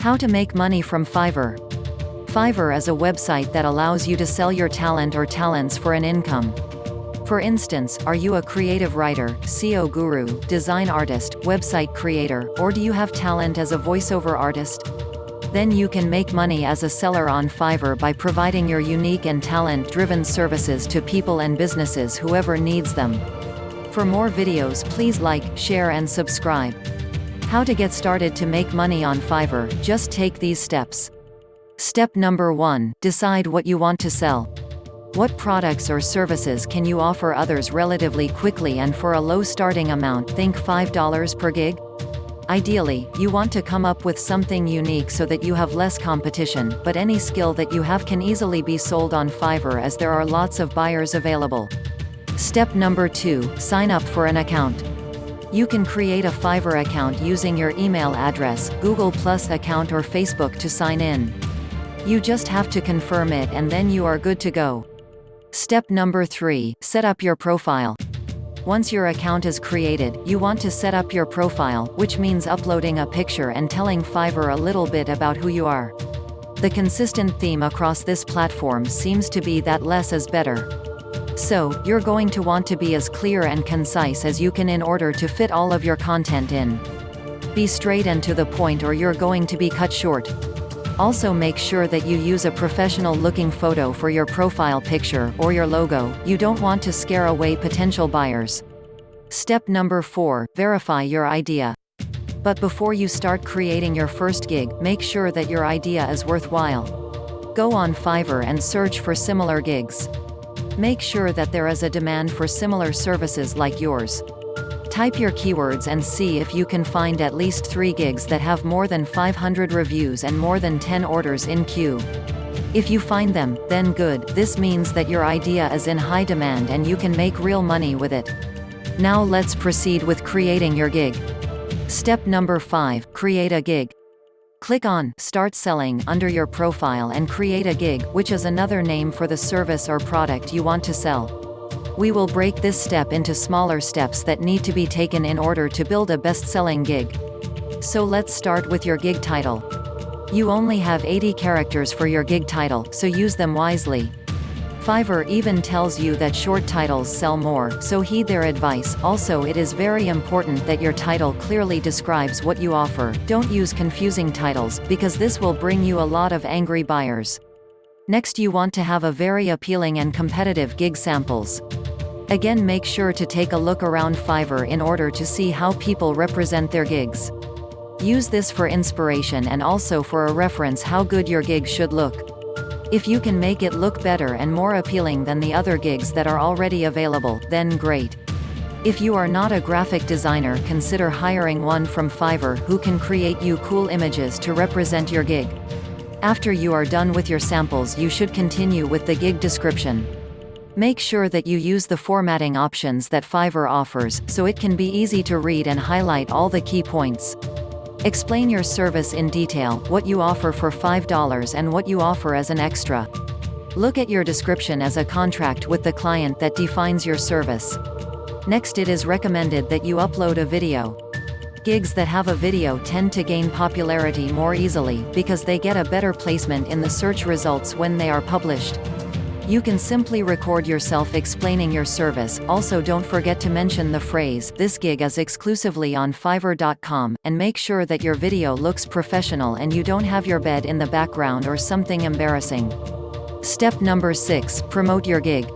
How to make money from Fiverr. Fiverr is a website that allows you to sell your talent or talents for an income. For instance, are you a creative writer, SEO guru, design artist, website creator, or do you have talent as a voiceover artist? Then you can make money as a seller on Fiverr by providing your unique and talent-driven services to people and businesses whoever needs them. For more videos, please like, share and subscribe. How to get started to make money on Fiverr. Just take these steps. Step number 1. Decide what you want to sell. What products or services can you offer others relatively quickly and for a low starting amount? Think $5 per gig? Ideally, you want to come up with something unique so that you have less competition, but any skill that you have can easily be sold on Fiverr as there are lots of buyers available. Step number 2. Sign up for an account. You can create a Fiverr account using your email address, Google+ account or Facebook to sign in. You just have to confirm it and then you are good to go. Step number 3. Set up your profile. Once your account is created, you want to set up your profile, which means uploading a picture and telling Fiverr a little bit about who you are. The consistent theme across this platform seems to be that less is better. So, you're going to want to be as clear and concise as you can in order to fit all of your content in. Be straight and to the point or you're going to be cut short. Also make sure that you use a professional-looking photo for your profile picture or your logo. You don't want to scare away potential buyers. Step number 4. Verify your idea. But before you start creating your first gig, make sure that your idea is worthwhile. Go on Fiverr and search for similar gigs. Make sure that there is a demand for similar services like yours. Type your keywords and see if you can find at least 3 gigs that have more than 500 reviews and more than 10 orders in queue. If you find them, then good. This means that your idea is in high demand and you can make real money with it. Now let's proceed with creating your gig. Step number 5. Create a gig. Click on Start Selling under your profile and create a gig, which is another name for the service or product you want to sell. We will break this step into smaller steps that need to be taken in order to build a best-selling gig. So let's start with your gig title. You only have 80 characters for your gig title, so use them wisely. Fiverr even tells you that short titles sell more, so heed their advice. Also, it is very important that your title clearly describes what you offer. Don't use confusing titles, because this will bring you a lot of angry buyers. Next, you want to have a very appealing and competitive gig samples. Again, make sure to take a look around Fiverr in order to see how people represent their gigs. Use this for inspiration and also for a reference how good your gig should look. If you can make it look better and more appealing than the other gigs that are already available, then great. If you are not a graphic designer, consider hiring one from Fiverr who can create you cool images to represent your gig. After you are done with your samples, you should continue with the gig description. Make sure that you use the formatting options that Fiverr offers, so it can be easy to read and highlight all the key points. Explain your service in detail, what you offer for $5 and what you offer as an extra. Look at your description as a contract with the client that defines your service. Next, it is recommended that you upload a video. Gigs that have a video tend to gain popularity more easily, because they get a better placement in the search results when they are published. You can simply record yourself explaining your service. Also, don't forget to mention the phrase, "This gig is exclusively on Fiverr.com," and make sure that your video looks professional and you don't have your bed in the background or something embarrassing. Step number 6. Promote your gig.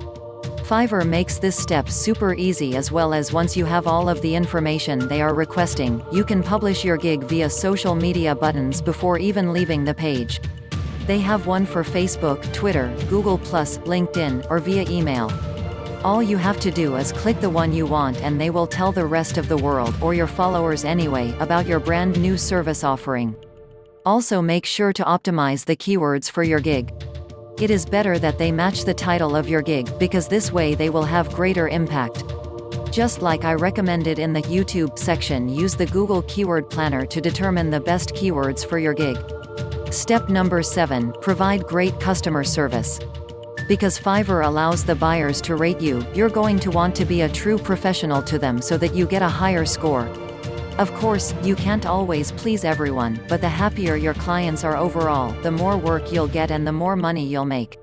Fiverr makes this step super easy, as well as once you have all of the information they are requesting, you can publish your gig via social media buttons before even leaving the page. They have one for Facebook, Twitter, Google+, LinkedIn, or via email. All you have to do is click the one you want and they will tell the rest of the world, or your followers anyway, about your brand new service offering. Also, make sure to optimize the keywords for your gig. It is better that they match the title of your gig, because this way they will have greater impact. Just like I recommended in the YouTube section, use the Google Keyword Planner to determine the best keywords for your gig. Step number 7. Provide great customer service. Because Fiverr allows the buyers to rate you, you're going to want to be a true professional to them so that you get a higher score. Of course, you can't always please everyone, but the happier your clients are overall, the more work you'll get and the more money you'll make.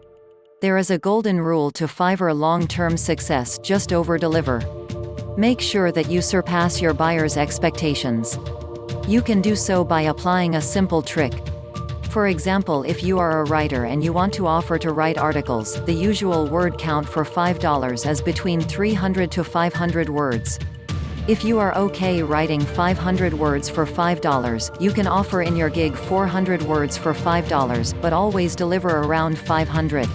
There is a golden rule to Fiverr long-term success: just over-deliver. Make sure that you surpass your buyers' expectations. You can do so by applying a simple trick. For example, if you are a writer and you want to offer to write articles, the usual word count for $5 is between 300 to 500 words. If you are okay writing 500 words for $5, you can offer in your gig 400 words for $5, but always deliver around 500.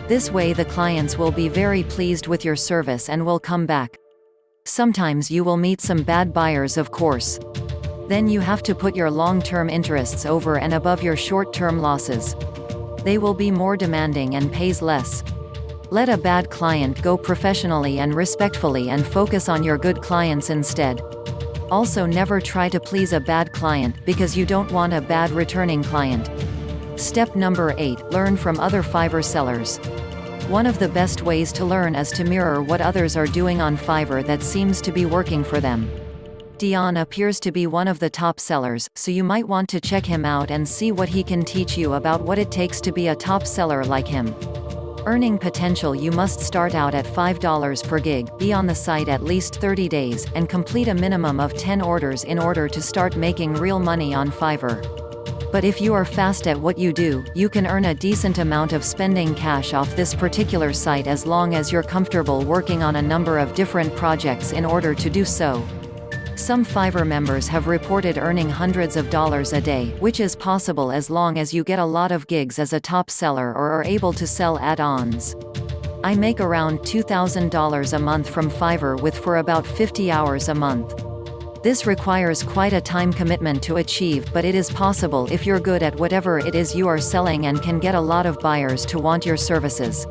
This way the clients will be very pleased with your service and will come back. Sometimes you will meet some bad buyers, of course. Then you have to put your long-term interests over and above your short-term losses. They will be more demanding and pays less. Let a bad client go professionally and respectfully and focus on your good clients instead. Also, never try to please a bad client, because you don't want a bad returning client. Step number 8: learn from other Fiverr sellers. One of the best ways to learn is to mirror what others are doing on Fiverr that seems to be working for them. Dion appears to be one of the top sellers, so you might want to check him out and see what he can teach you about what it takes to be a top seller like him. Earning potential: you must start out at $5 per gig, be on the site at least 30 days, and complete a minimum of 10 orders in order to start making real money on Fiverr. But if you are fast at what you do, you can earn a decent amount of spending cash off this particular site as long as you're comfortable working on a number of different projects in order to do so. Some Fiverr members have reported earning hundreds of dollars a day, which is possible as long as you get a lot of gigs as a top seller or are able to sell add-ons. I make around $2,000 a month from Fiverr for about 50 hours a month. This requires quite a time commitment to achieve, but it is possible if you're good at whatever it is you are selling and can get a lot of buyers to want your services.